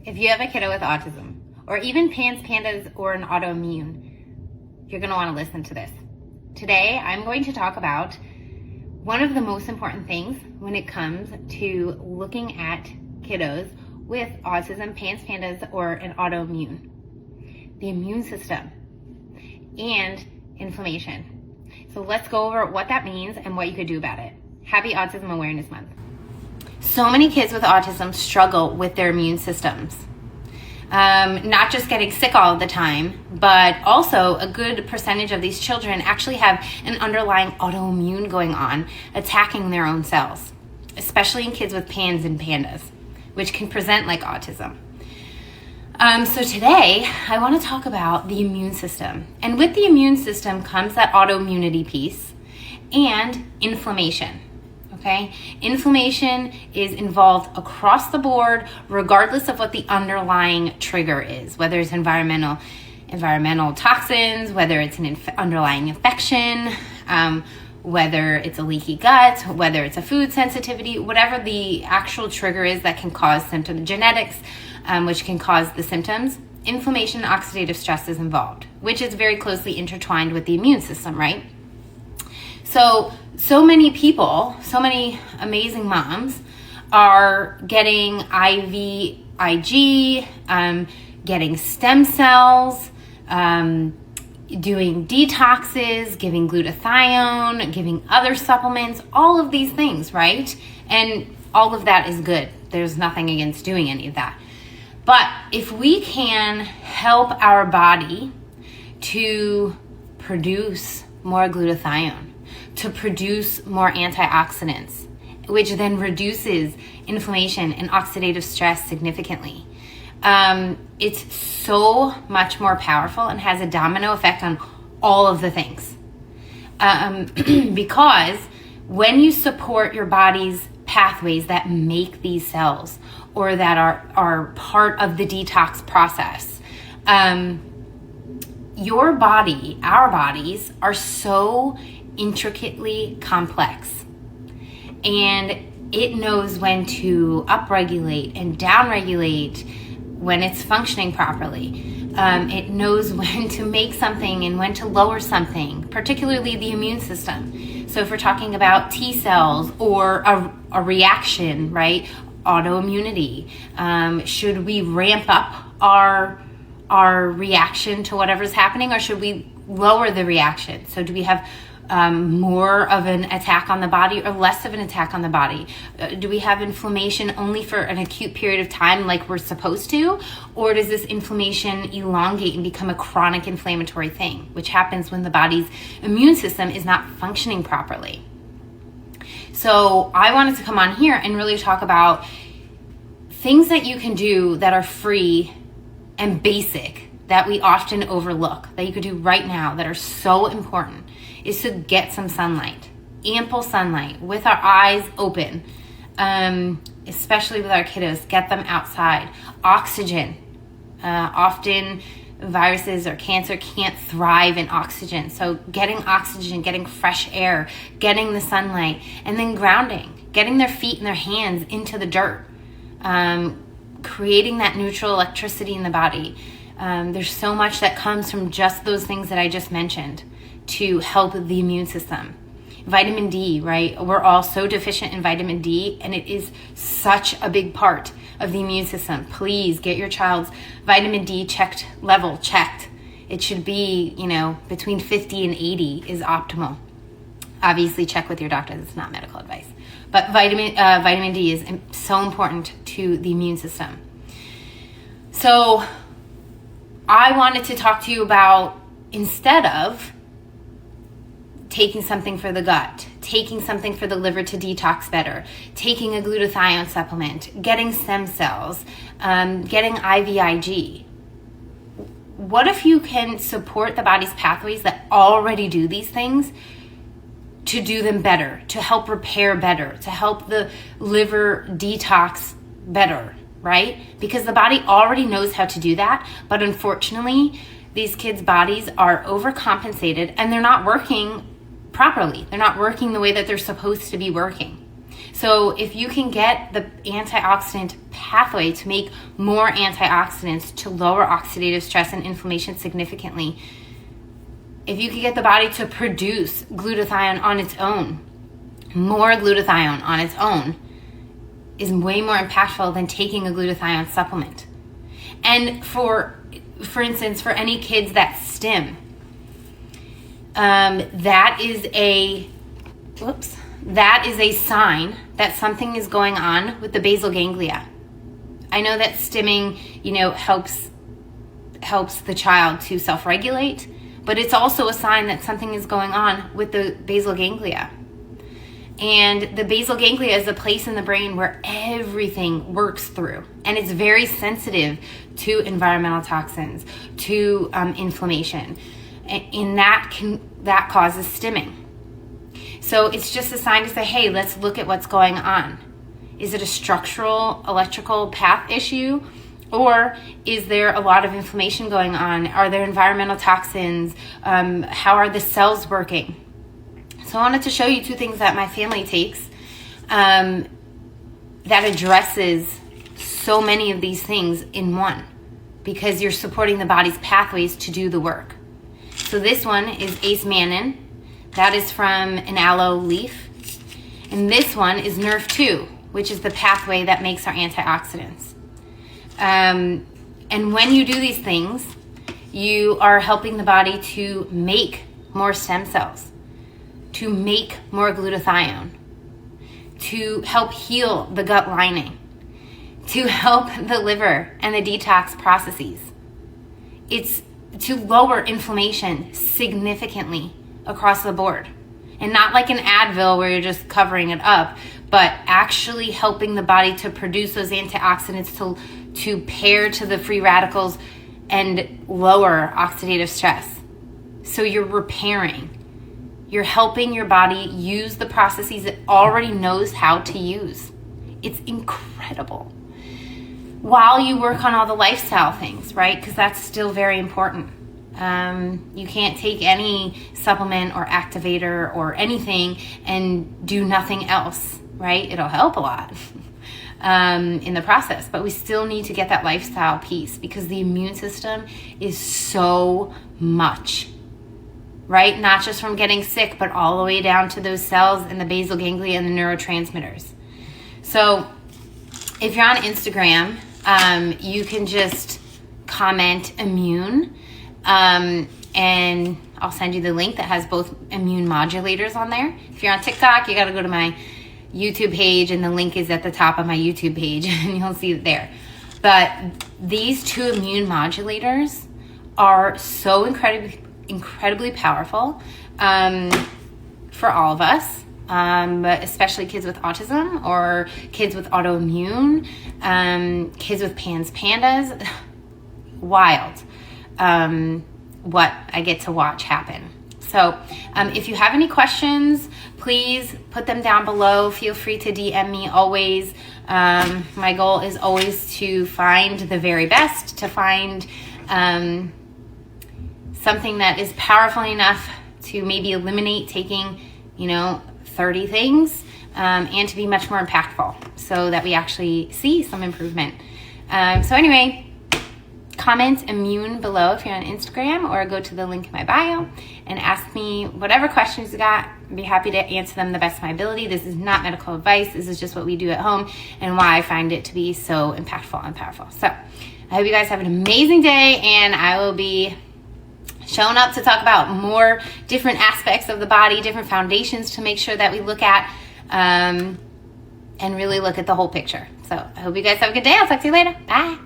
If you have a kiddo with autism, or even PANS, PANDAS, or an autoimmune, you're going to want to listen to this. Today, I'm going to talk about one of the most important things when it comes to looking at kiddos with autism, PANS, PANDAS, or an autoimmune. The immune system and inflammation. So let's go over what that means and what you could do about it. Happy Autism Awareness Month. So many kids with autism struggle with their immune systems. Not just getting sick all the time, but also a good percentage of these children actually have an underlying autoimmune going on, attacking their own cells, especially in kids with PANS and PANDAS, which can present like autism. So today, I want to talk about the immune system. And with the immune system comes that autoimmunity piece and inflammation. Okay? Inflammation is involved across the board, regardless of what the underlying trigger is, whether it's environmental toxins, whether it's an underlying infection, whether it's a leaky gut, whether it's a food sensitivity, whatever the actual trigger is that can cause symptoms, genetics, which can cause the symptoms, inflammation and oxidative stress is involved, which is very closely intertwined with the immune system, right? So many people, so many amazing moms are getting IVIG, getting stem cells, doing detoxes, giving glutathione, giving other supplements, all of these things, right? And all of that is good. There's nothing against doing any of that. But if we can help our body to produce more glutathione, to produce more antioxidants, which then reduces inflammation and oxidative stress significantly, it's so much more powerful and has a domino effect on all of the things. Because when you support your body's pathways that make these cells or that are part of the detox process, your body, our bodies, are so intricately complex, and it knows when to upregulate and downregulate when it's functioning properly. It knows when to make something and when to lower something, particularly the immune system. So if we're talking about T cells or a reaction, right? Autoimmunity, should we ramp up our reaction to whatever's happening, or should we lower the reaction? So do we have more of an attack on the body or less of an attack on the body? Do we have inflammation only for an acute period of time like we're supposed to? Or does this inflammation elongate and become a chronic inflammatory thing, which happens when the body's immune system is not functioning properly? So I wanted to come on here and really talk about things that you can do that are free and basic that we often overlook, that you could do right now that are so important, is to get some sunlight, ample sunlight, with our eyes open, especially with our kiddos. Get them outside. Oxygen. Often viruses or cancer can't thrive in oxygen. So getting oxygen, getting fresh air, getting the sunlight, and then grounding, getting their feet and their hands into the dirt, creating that neutral electricity in the body. There's so much that comes from just those things that I just mentioned to help the immune system. Vitamin D, right? We're all so deficient in vitamin D, and it is such a big part of the immune system. Please get your child's vitamin D level checked. It should be, between 50 and 80 is optimal. Obviously, check with your doctor. It's not medical advice. But vitamin D is so important to the immune system. So I wanted to talk to you about, instead of taking something for the gut, taking something for the liver to detox better, taking a glutathione supplement, getting stem cells, getting IVIG. What if you can support the body's pathways that already do these things to do them better, to help repair better, to help the liver detox better, right? Because the body already knows how to do that, but unfortunately, these kids' bodies are overcompensated and they're not working properly. They're not working the way that they're supposed to be working. So if you can get the antioxidant pathway to make more antioxidants to lower oxidative stress and inflammation significantly, if you can get the body to produce glutathione on its own, more glutathione on its own is way more impactful than taking a glutathione supplement. And for instance, for any kids that stim, that is a sign that something is going on with the basal ganglia. I know that stimming, helps the child to self-regulate, but it's also a sign that something is going on with the basal ganglia. And the basal ganglia is a place in the brain where everything works through, and it's very sensitive to environmental toxins, to inflammation, and that causes stimming. So it's just a sign to say, hey, let's look at what's going on. Is it a structural electrical path issue? Or is there a lot of inflammation going on? Are there environmental toxins? How are the cells working? So I wanted to show you two things that my family takes that addresses so many of these things in one, because you're supporting the body's pathways to do the work. So this one is Ace Mannin. That is from an aloe leaf. And this one is Nerve 2, which is the pathway that makes our antioxidants. And when you do these things, you are helping the body to make more stem cells, to make more glutathione, to help heal the gut lining, to help the liver and the detox processes. It's to lower inflammation significantly across the board. And not like an Advil where you're just covering it up, but actually helping the body to produce those antioxidants to pair to the free radicals and lower oxidative stress. So you're repairing. You're helping your body use the processes it already knows how to use. It's incredible. While you work on all the lifestyle things, right? Because that's still very important. You can't take any supplement or activator or anything and do nothing else, right? It'll help a lot in the process, but we still need to get that lifestyle piece, because the immune system is so much, right? Not just from getting sick, but all the way down to those cells in the basal ganglia and the neurotransmitters. So if you're on Instagram, you can just comment immune, and I'll send you the link that has both immune modulators on there. If you're on TikTok, you got to go to my YouTube page, and the link is at the top of my YouTube page, and you'll see it there. But these two immune modulators are so incredibly powerful for all of us, but especially kids with autism or kids with autoimmune, kids with pandas. Wild what I get to watch happen. So if you have any questions, please put them down below. Feel free to DM me always. My goal is always to find the very best, to find something that is powerful enough to maybe eliminate taking, 30 things, and to be much more impactful so that we actually see some improvement. So anyway, comment immune below if you're on Instagram, or go to the link in my bio and ask me whatever questions you got. I'd be happy to answer them the best of my ability. This is not medical advice. This is just what we do at home and why I find it to be so impactful and powerful. So I hope you guys have an amazing day, and I will be showing up to talk about more different aspects of the body, different foundations to make sure that we look at and really look at the whole picture. So I hope you guys have a good day. I'll talk to you later. Bye.